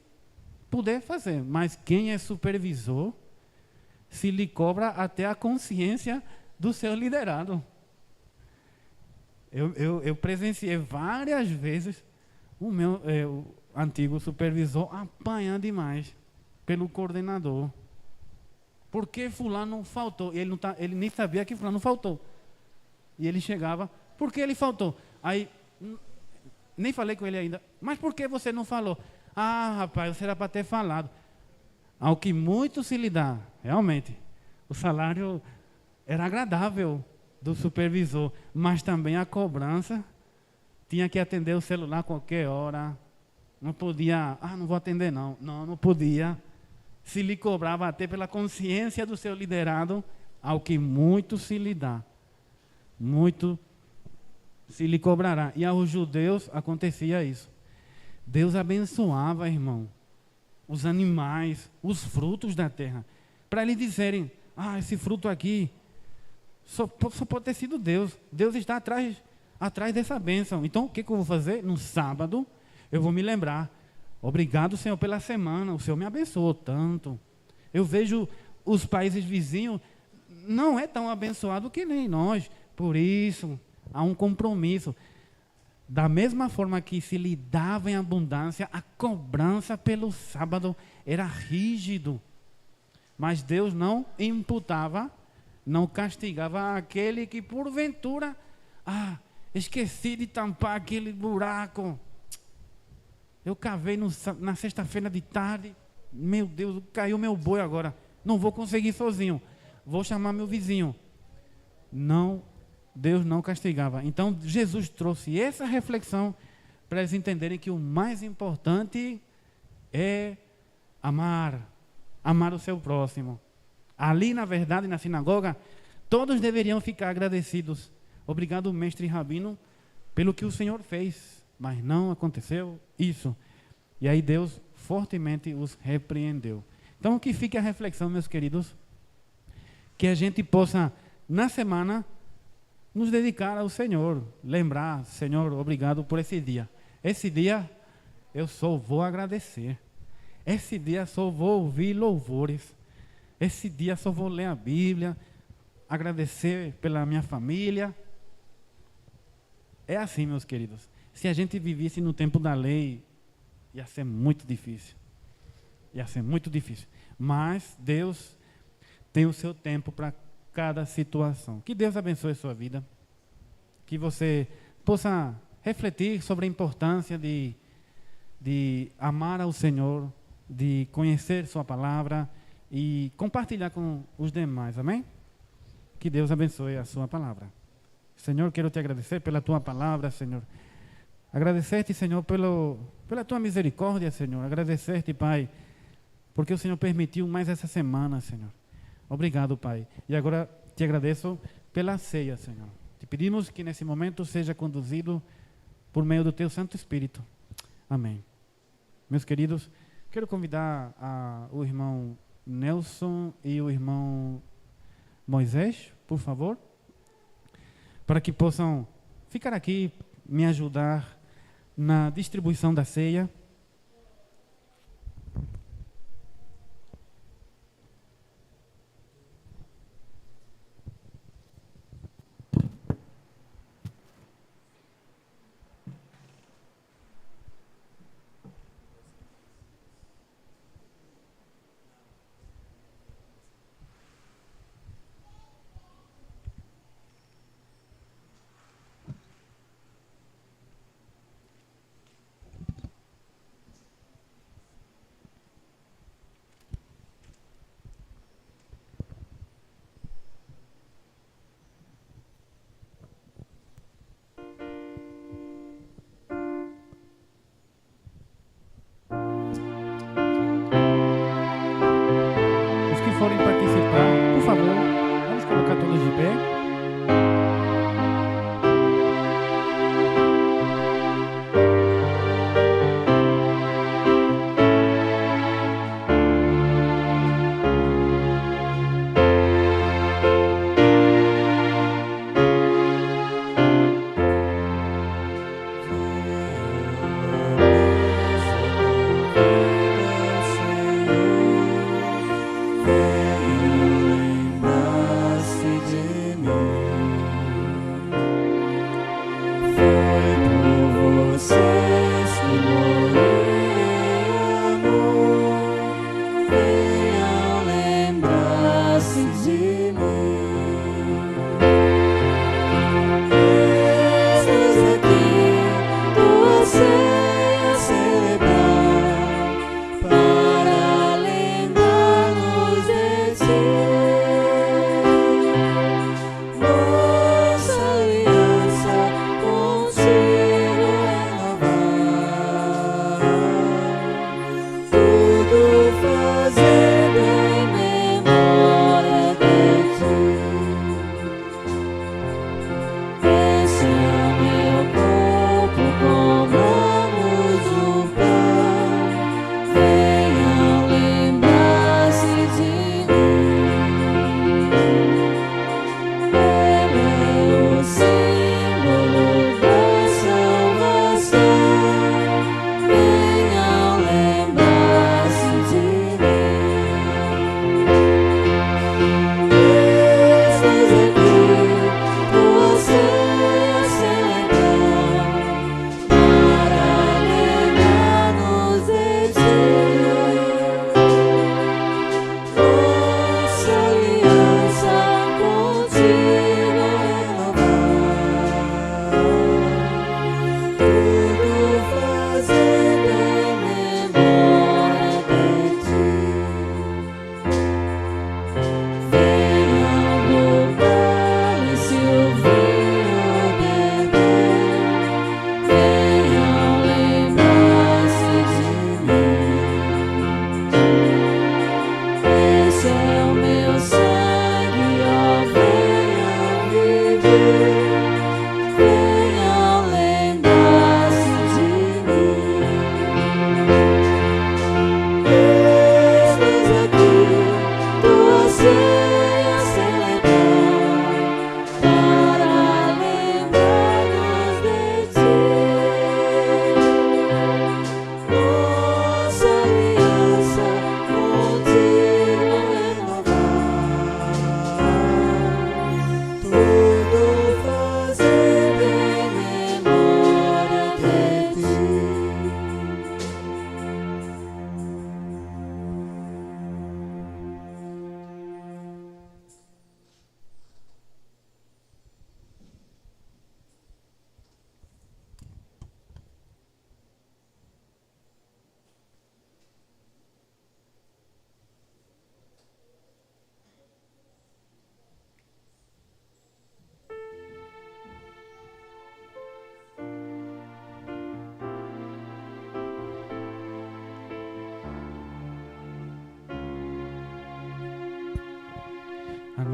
poder fazer. Mas quem é supervisor se lhe cobra até a consciência do seu liderado. Eu presenciei várias vezes o meu antigo supervisor apanhar demais pelo coordenador. Por que fulano faltou? Ele nem sabia que fulano faltou. E ele chegava, por que ele faltou? Aí, nem falei com ele ainda, mas por que você não falou? Rapaz, você era para ter falado. Ao que muito se lhe dá, realmente, o salário era agradável do supervisor, mas também a cobrança, tinha que atender o celular a qualquer hora, não podia, não vou atender não podia. Se lhe cobrava até pela consciência do seu liderado, ao que muito se lhe dá, muito se lhe cobrará. E aos judeus acontecia isso. Deus abençoava, irmão, os animais, os frutos da terra, para eles dizerem: esse fruto aqui só pode ter sido Deus. Deus está atrás dessa bênção. Então, o que eu vou fazer? No sábado, eu vou me lembrar: obrigado, Senhor, pela semana, o Senhor me abençoou tanto. Eu vejo os países vizinhos, não é tão abençoado que nem nós. Por isso, há um compromisso. Da mesma forma que se lhe dava em abundância, a cobrança pelo sábado era rígido. Mas Deus não imputava, não castigava aquele que porventura, esqueci de tampar aquele buraco. Eu cavei na sexta-feira de tarde, meu Deus, caiu meu boi agora, não vou conseguir sozinho, vou chamar meu vizinho. Não, Deus não castigava. Então Jesus trouxe essa reflexão para eles entenderem que o mais importante é amar o seu próximo. Ali, na verdade, na sinagoga, todos deveriam ficar agradecidos. Obrigado, mestre Rabino, pelo que o Senhor fez. Mas não aconteceu isso. E aí Deus fortemente os repreendeu. Então que fique a reflexão, meus queridos, que a gente possa, na semana, nos dedicar ao Senhor. Lembrar: Senhor, obrigado por esse dia. Esse dia eu só vou agradecer. Esse dia só vou ouvir louvores. Esse dia só vou ler a Bíblia, agradecer pela minha família. É assim, meus queridos. Se a gente vivesse no tempo da lei, ia ser muito difícil. Ia ser muito difícil. Mas Deus tem o seu tempo para cada situação. Que Deus abençoe a sua vida. Que você possa refletir sobre a importância de de amar ao Senhor, de conhecer Sua palavra e compartilhar com os demais. Amém? Que Deus abençoe a Sua palavra. Senhor, quero te agradecer pela Tua palavra, Senhor. Agradecer-te, Senhor, pela Tua misericórdia, Senhor. Agradecer-te, Pai, porque o Senhor permitiu mais essa semana, Senhor. Obrigado, Pai. E agora te agradeço pela ceia, Senhor. Te pedimos que nesse momento seja conduzido por meio do Teu Santo Espírito. Amém. Meus queridos, quero convidar o irmão Nelson e o irmão Moisés, por favor, para que possam ficar aqui, me ajudar na distribuição da ceia. Os que forem participar, por favor, vamos colocar todos de pé. Lembrar-se de mim.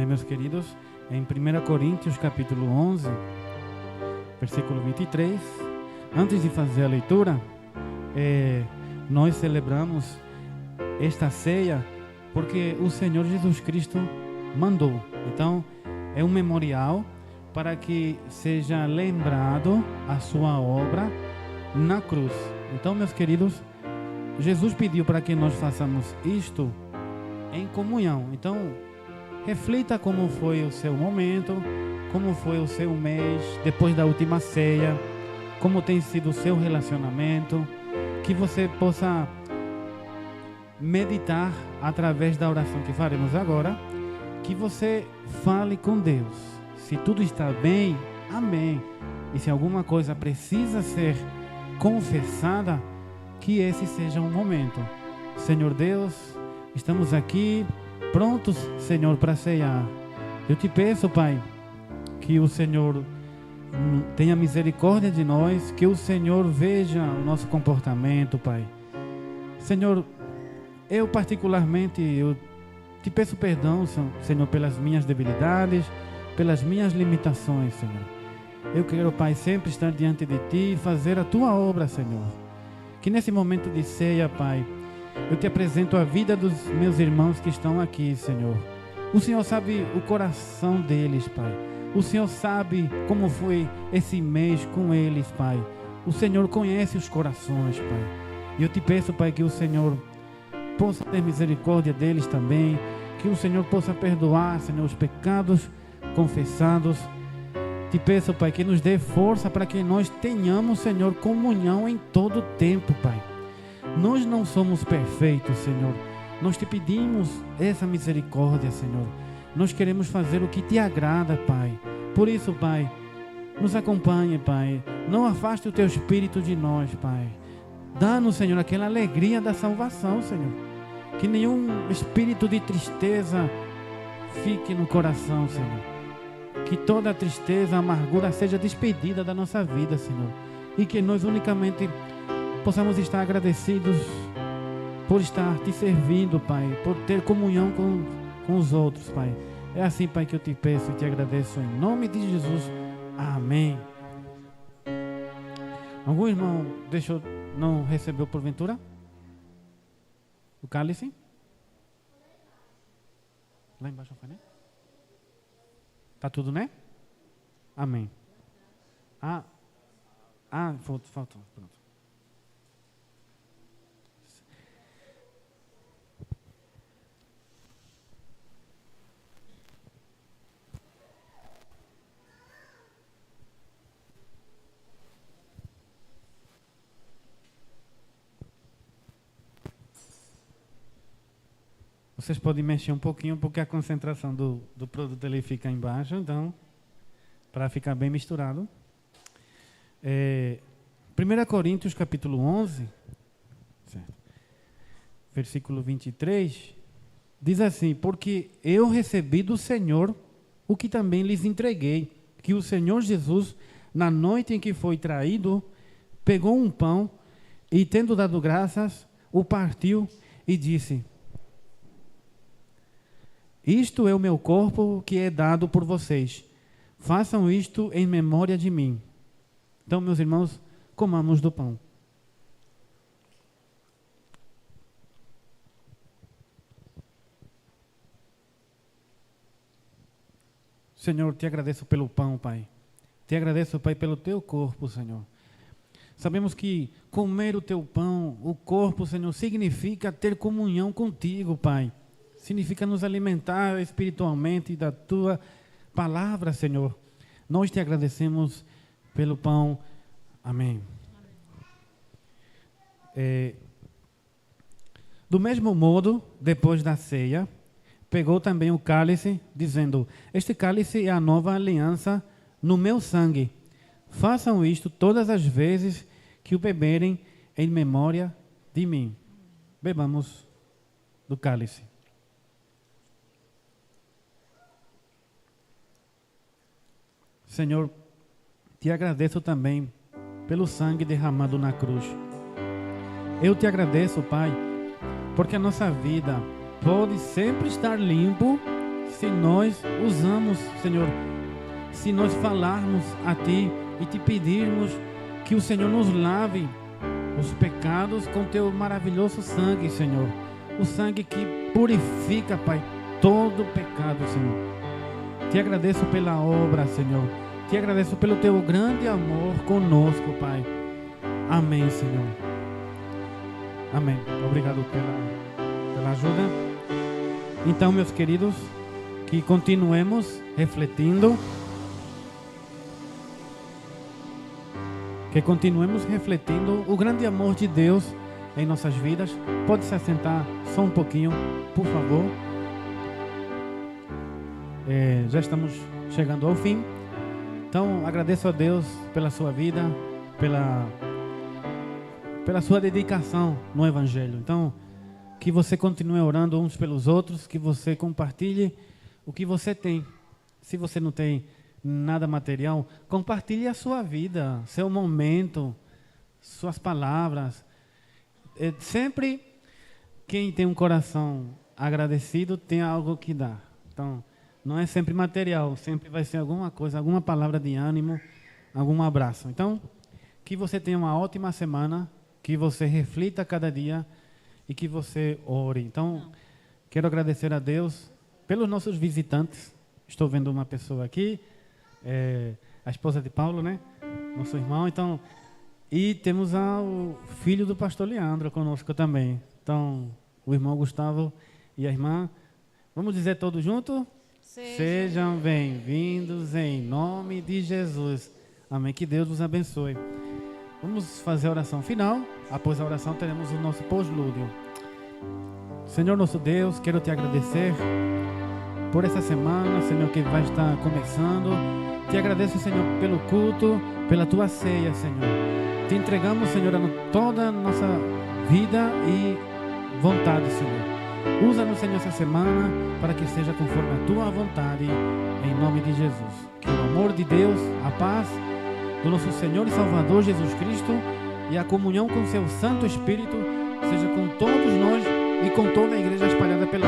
meus queridos, em 1 Coríntios capítulo 11, versículo 23, antes de fazer a leitura, nós celebramos esta ceia porque o Senhor Jesus Cristo mandou. Então, é um memorial para que seja lembrado a sua obra na cruz. Então, meus queridos, Jesus pediu para que nós façamos isto em comunhão. Então, reflita como foi o seu momento, como foi o seu mês depois da última ceia, como tem sido o seu relacionamento, que você possa meditar através da oração que faremos agora, que você fale com Deus. Se tudo está bem, amém. E se alguma coisa precisa ser confessada, que esse seja um momento. Senhor Deus, estamos aqui prontos, Senhor, para ceiar. Eu te peço, Pai, que o Senhor tenha misericórdia de nós, que o Senhor veja o nosso comportamento, Pai. Senhor, eu particularmente, eu te peço perdão, Senhor, pelas minhas debilidades, pelas minhas limitações, Senhor. Eu quero, Pai, sempre estar diante de Ti e fazer a Tua obra, Senhor. Que nesse momento de ceia, Pai, eu te apresento a vida dos meus irmãos que estão aqui, Senhor. O Senhor sabe o coração deles, Pai. O Senhor sabe como foi esse mês com eles, Pai. O Senhor conhece os corações, Pai. E eu te peço, Pai, que o Senhor possa ter misericórdia deles também, que o Senhor possa perdoar, Senhor, os pecados confessados. Te peço, Pai, que nos dê força para que nós tenhamos, Senhor, comunhão em todo o tempo, Pai. Nós não somos perfeitos, Senhor. Nós te pedimos essa misericórdia, Senhor. Nós queremos fazer o que te agrada, Pai. Por isso, Pai, nos acompanhe, Pai. Não afaste o teu espírito de nós, Pai. Dá-nos, Senhor, aquela alegria da salvação, Senhor. Que nenhum espírito de tristeza fique no coração, Senhor. Que toda tristeza, amargura seja despedida da nossa vida, Senhor. E que nós unicamente possamos estar agradecidos por estar te servindo, Pai. Por ter comunhão com os outros, Pai. É assim, Pai, que eu te peço e te agradeço em nome de Jesus. Amém. Algum irmão não recebeu porventura o cálice? Lá embaixo foi, né? Tá tudo, né? Amém. Faltou. Pronto. Vocês podem mexer um pouquinho porque a concentração do produto ele fica embaixo, então, para ficar bem misturado. 1 Coríntios capítulo 11, certo, versículo 23, diz assim: porque eu recebi do Senhor o que também lhes entreguei, que o Senhor Jesus, na noite em que foi traído, pegou um pão e, tendo dado graças, o partiu e disse: isto é o meu corpo que é dado por vocês. Façam isto em memória de mim. Então, meus irmãos, comamos do pão. Senhor, te agradeço pelo pão, Pai. Te agradeço, Pai, pelo teu corpo, Senhor. Sabemos que comer o teu pão, o corpo, Senhor, significa ter comunhão contigo, Pai. Significa nos alimentar espiritualmente da tua palavra, Senhor. Nós te agradecemos pelo pão. Amém. Do mesmo modo, depois da ceia, pegou também o cálice, dizendo: este cálice é a nova aliança no meu sangue. Façam isto todas as vezes que o beberem em memória de mim. Bebamos do cálice. Senhor, te agradeço também pelo sangue derramado na cruz. Eu te agradeço, Pai, porque a nossa vida pode sempre estar limpo se nós usamos, Senhor, se nós falarmos a Ti e Te pedirmos que o Senhor nos lave os pecados com Teu maravilhoso sangue, Senhor. O sangue que purifica, Pai, todo pecado, Senhor. Te agradeço pela obra, Senhor. Te agradeço pelo Teu grande amor conosco, Pai. Amém, Senhor. Amém. Obrigado pela ajuda. Então, meus queridos, que continuemos refletindo. Que continuemos refletindo o grande amor de Deus em nossas vidas. Pode se assentar só um pouquinho, por favor. Já estamos chegando ao fim. Então, agradeço a Deus pela sua vida, pela sua dedicação no Evangelho. Então, que você continue orando uns pelos outros, que você compartilhe o que você tem. Se você não tem nada material, compartilhe a sua vida, seu momento, suas palavras. Sempre quem tem um coração agradecido tem algo que dar. Então, não é sempre material, sempre vai ser alguma coisa, alguma palavra de ânimo, algum abraço. Então, que você tenha uma ótima semana, que você reflita cada dia e que você ore. Então, quero agradecer a Deus pelos nossos visitantes. Estou vendo uma pessoa aqui, a esposa de Paulo, né? Nosso irmão. Então, e temos o filho do pastor Leandro conosco também. Então, o irmão Gustavo e a irmã. Vamos dizer todos juntos? Sejam bem-vindos em nome de Jesus. Amém. Que Deus os abençoe. Vamos fazer a oração final. Após a oração teremos o nosso pós-lúdio. Senhor nosso Deus, quero te agradecer por essa semana, Senhor, que vai estar começando. Te agradeço, Senhor, pelo culto, pela tua ceia, Senhor. Te entregamos, Senhor, toda a nossa vida e vontade, Senhor. Usa-nos, Senhor, essa semana para que seja conforme a tua vontade, em nome de Jesus. Que o amor de Deus, a paz do nosso Senhor e Salvador Jesus Cristo e a comunhão com seu Santo Espírito seja com todos nós e com toda a igreja espalhada pela